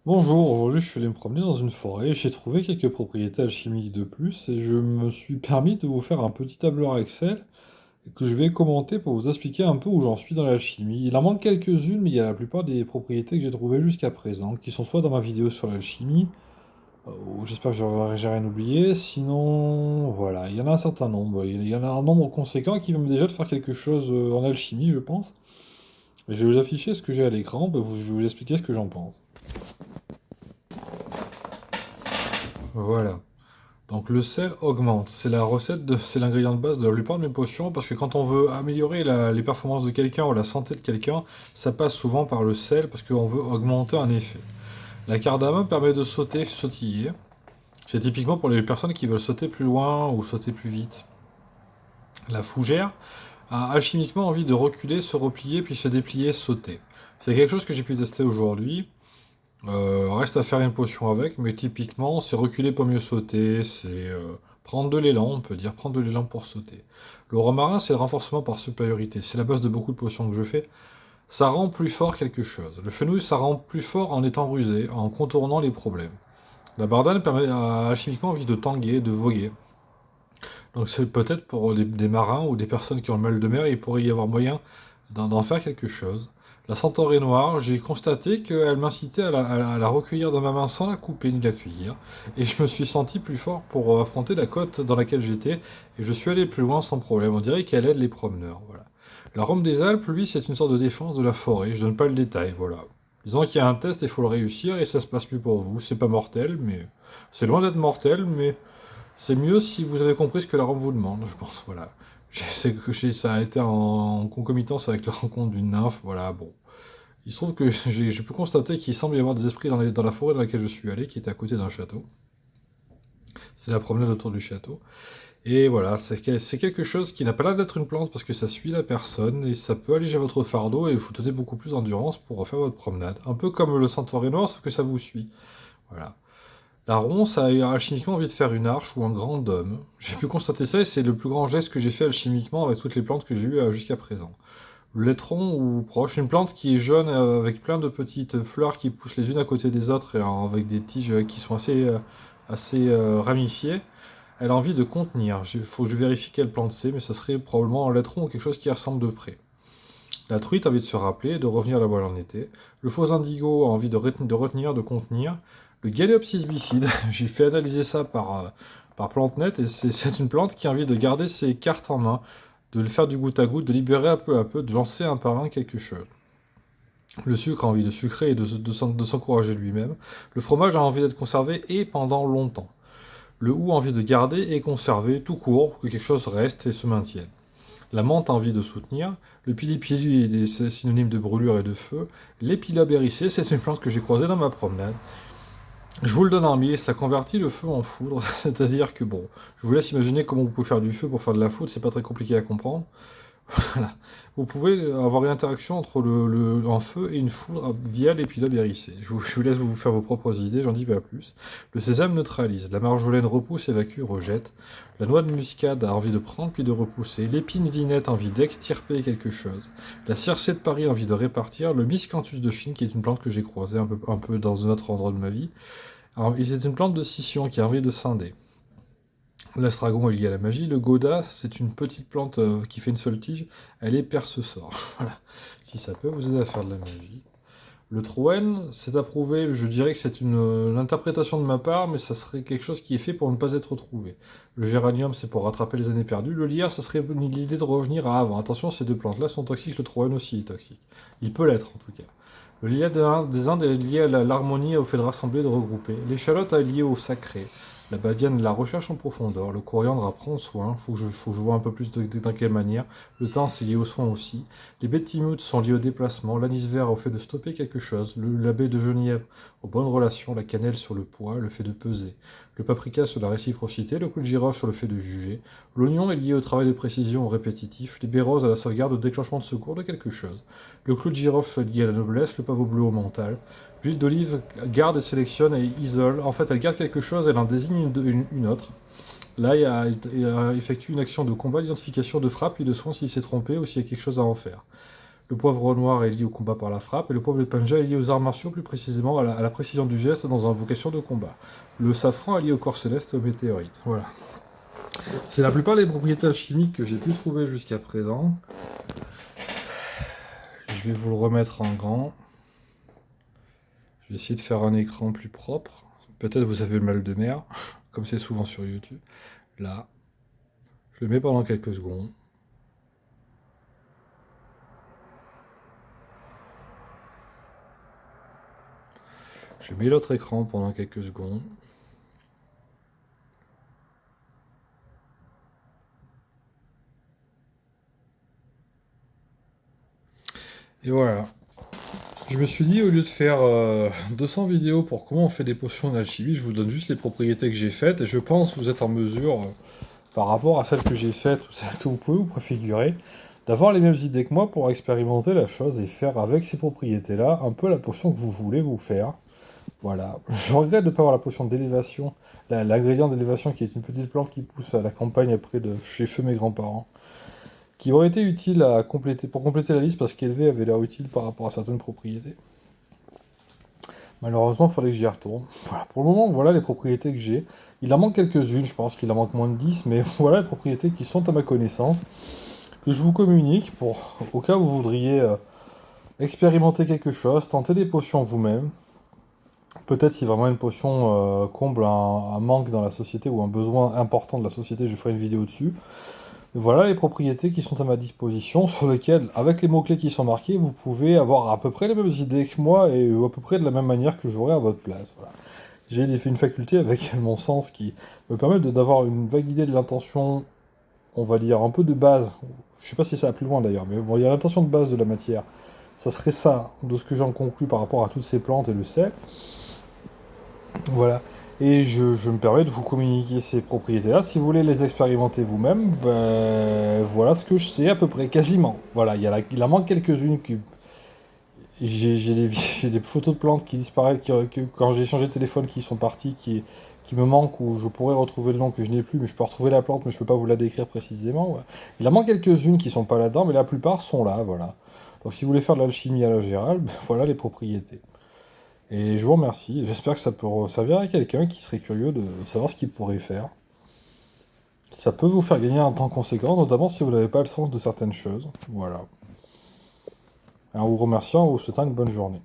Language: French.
Bonjour, aujourd'hui je suis allé me promener dans une forêt et j'ai trouvé quelques propriétés alchimiques de plus et je me suis permis de vous faire un petit tableur Excel que je vais commenter pour vous expliquer un peu où j'en suis dans l'alchimie. Il en manque quelques-unes, mais il y a la plupart des propriétés que j'ai trouvées jusqu'à présent, qui sont soit dans ma vidéo sur l'alchimie, où j'espère que j'ai rien oublié, sinon voilà, il y en a un certain nombre. Il y en a un nombre conséquent qui va me déjà de faire quelque chose en alchimie, je pense. Et je vais vous afficher ce que j'ai à l'écran, je vais vous expliquer ce que j'en pense. Voilà. Donc le sel augmente, c'est l'ingrédient de base de la plupart de mes potions parce que quand on veut améliorer les performances de quelqu'un ou la santé de quelqu'un, ça passe souvent par le sel parce qu'on veut augmenter un effet. La cardamome permet de sautiller. C'est typiquement pour les personnes qui veulent sauter plus loin ou sauter plus vite. La fougère a alchimiquement envie de reculer, se replier puis se déplier, sauter. C'est quelque chose que j'ai pu tester aujourd'hui. Reste à faire une potion avec, mais typiquement, c'est reculer pour mieux sauter, c'est prendre de l'élan, on peut dire, prendre de l'élan pour sauter. Le romarin, c'est le renforcement par supériorité, c'est la base de beaucoup de potions que je fais. Ça rend plus fort quelque chose. Le fenouil, ça rend plus fort en étant rusé, en contournant les problèmes. La bardane permet alchimiquement envie de tanguer, de voguer. Donc c'est peut-être pour des marins ou des personnes qui ont le mal de mer, il pourrait y avoir moyen d'en faire quelque chose. La centaurée noire, j'ai constaté qu'elle m'incitait à la recueillir dans ma main sans la couper ni la cueillir. Et je me suis senti plus fort pour affronter la côte dans laquelle j'étais. Et je suis allé plus loin sans problème. On dirait qu'elle aide les promeneurs. Voilà. L'arôme des Alpes, lui, c'est une sorte de défense de la forêt. Je donne pas le détail. Voilà. Disons qu'il y a un test, il faut le réussir et ça se passe plus pour vous. C'est pas mortel, mais c'est loin d'être mortel, mais c'est mieux si vous avez compris ce que la robe vous demande, je pense, voilà. Ça a été en concomitance avec la rencontre d'une nymphe, voilà, bon. Il se trouve que j'ai pu constater qu'il semble y avoir des esprits dans la forêt dans laquelle je suis allé, qui était à côté d'un château. C'est la promenade autour du château. Et voilà, c'est quelque chose qui n'a pas l'air d'être une plante parce que ça suit la personne et ça peut alléger votre fardeau et vous donner beaucoup plus d'endurance pour refaire votre promenade. Un peu comme le centaure noir, sauf que ça vous suit. Voilà. La ronce a alchimiquement envie de faire une arche ou un grand dôme. J'ai pu constater ça et c'est le plus grand geste que j'ai fait alchimiquement avec toutes les plantes que j'ai eues jusqu'à présent. Le laitron ou proche, une plante qui est jaune avec plein de petites fleurs qui poussent les unes à côté des autres et avec des tiges qui sont assez ramifiées. Elle a envie de contenir. Il faut que je vérifie quelle plante c'est, mais ce serait probablement un laitron ou quelque chose qui ressemble de près. La truite a envie de se rappeler, de revenir là où elle en était. Le faux indigo a envie de retenir, de contenir. Le Galeopsis bifide, j'ai fait analyser ça par PlanteNet, et c'est une plante qui a envie de garder ses cartes en main, de le faire du goutte à goutte, de libérer un peu à peu, de lancer un par un quelque chose. Le sucre a envie de sucrer et de s'encourager lui-même. Le fromage a envie d'être conservé et pendant longtemps. Le hou a envie de garder et conserver tout court pour que quelque chose reste et se maintienne. La menthe a envie de soutenir. Le pili-pili est synonyme de brûlure et de feu. L'épilobe hérissé, c'est une plante que j'ai croisée dans ma promenade. Je vous le donne en mille, ça convertit le feu en foudre, c'est-à-dire que bon, je vous laisse imaginer comment vous pouvez faire du feu pour faire de la foudre, c'est pas très compliqué à comprendre. Voilà. Vous pouvez avoir une interaction entre un feu et une foudre via l'épilobe hérissé. Je vous laisse vous faire vos propres idées, j'en dis pas plus. Le sésame neutralise, la marjolaine repousse, évacue, rejette. La noix de muscade a envie de prendre puis de repousser. L'épine vinette a envie d'extirper quelque chose. La circée de Paris a envie de répartir. Le miscanthus de Chine, qui est une plante que j'ai croisée un peu dans un autre endroit de ma vie. C'est une plante de scission qui a envie de scinder. L'astragon est lié à la magie. Le Gouda, c'est une petite plante qui fait une seule tige. Elle est perce-sort. Voilà. Si ça peut vous aider à faire de la magie. Le Troen, c'est approuvé. Je dirais que c'est une interprétation de ma part, mais ça serait quelque chose qui est fait pour ne pas être trouvé. Le géranium, c'est pour rattraper les années perdues. Le lierre, ça serait l'idée de revenir à avant. Attention, ces deux plantes-là sont toxiques. Le Troen aussi est toxique. Il peut l'être, en tout cas. Le lilas des Indes est lié à l'harmonie et au fait de rassembler, de regrouper. L'échalote est liée au sacré. La badiane, la recherche en profondeur. Le coriandre apprend soin. Faut que je vois un peu plus dans quelle manière. Le thym, c'est lié au soin aussi. Les baies de Timout sont liées au déplacement. L'anis vert au fait de stopper quelque chose. La baie de genièvre aux bonnes relations. La cannelle sur le poids, le fait de peser. Le paprika sur la réciprocité. Le clou de girofle sur le fait de juger. L'oignon est lié au travail de précision, au répétitif. Les baies roses à la sauvegarde, au déclenchement de secours de quelque chose. Le clou de girofle est lié à la noblesse. Le pavot bleu au mental. L'huile d'olive garde et sélectionne et isole. En fait, elle garde quelque chose, elle en désigne une autre. Là, il effectue une action de combat, d'identification, de frappe, puis de soin s'il s'est trompé ou s'il y a quelque chose à en faire. Le poivre noir est lié au combat par la frappe, et le poivre de panja est lié aux arts martiaux, plus précisément à la précision du geste dans une invocation de combat. Le safran est lié au corps céleste et aux météorites. Voilà. C'est la plupart des propriétés alchimiques que j'ai pu trouver jusqu'à présent. Je vais vous le remettre en grand. Je vais essayer de faire un écran plus propre. Peut-être vous avez le mal de mer, comme c'est souvent sur YouTube. Là. Je le mets pendant quelques secondes. Je mets l'autre écran pendant quelques secondes. Et voilà. Je me suis dit, au lieu de faire 200 vidéos pour comment on fait des potions en alchimie, je vous donne juste les propriétés que j'ai faites, et je pense que vous êtes en mesure, par rapport à celles que j'ai faites, ou celles que vous pouvez vous préfigurer, d'avoir les mêmes idées que moi pour expérimenter la chose et faire avec ces propriétés-là un peu la potion que vous voulez vous faire. Voilà. Je regrette de ne pas avoir la potion d'élévation, l'ingrédient d'élévation qui est une petite plante qui pousse à la campagne près de chez feu mes grands-parents, qui aurait été utile à compléter, pour compléter la liste parce qu'élevé avait l'air utile par rapport à certaines propriétés. Malheureusement, il fallait que j'y retourne. Voilà. Pour le moment, voilà les propriétés que j'ai. Il en manque quelques-unes, je pense qu'il en manque moins de 10, mais voilà les propriétés qui sont à ma connaissance, que je vous communique pour, au cas où vous voudriez expérimenter quelque chose, tenter des potions vous-même. Peut-être si vraiment une potion comble un manque dans la société ou un besoin important de la société, je ferai une vidéo dessus. Voilà les propriétés qui sont à ma disposition, sur lesquelles, avec les mots-clés qui sont marqués, vous pouvez avoir à peu près les mêmes idées que moi et à peu près de la même manière que j'aurais à votre place. Voilà. J'ai une faculté avec mon sens qui me permet d'avoir une vague idée de l'intention, on va dire un peu de base. Je sais pas si ça va plus loin d'ailleurs, mais on va dire l'intention de base de la matière. Ça serait ça, de ce que j'en conclus par rapport à toutes ces plantes et le sel. Voilà. Et je me permets de vous communiquer ces propriétés-là. Si vous voulez les expérimenter vous-même, ben, voilà ce que je sais à peu près, quasiment. Voilà, il en manque quelques-unes. J'ai des photos de plantes qui disparaissent, quand j'ai changé de téléphone, qui sont parties, qui me manquent, ou je pourrais retrouver le nom que je n'ai plus, mais je peux retrouver la plante, mais je peux pas vous la décrire précisément. Voilà. Il en manque quelques-unes qui sont pas là-dedans, mais la plupart sont là, voilà. Donc si vous voulez faire de l'alchimie à la Gérald, ben, voilà les propriétés. Et je vous remercie. J'espère que ça peut servir à quelqu'un qui serait curieux de savoir ce qu'il pourrait faire. Ça peut vous faire gagner un temps conséquent, notamment si vous n'avez pas le sens de certaines choses. Voilà. En vous remerciant, en vous souhaitant une bonne journée.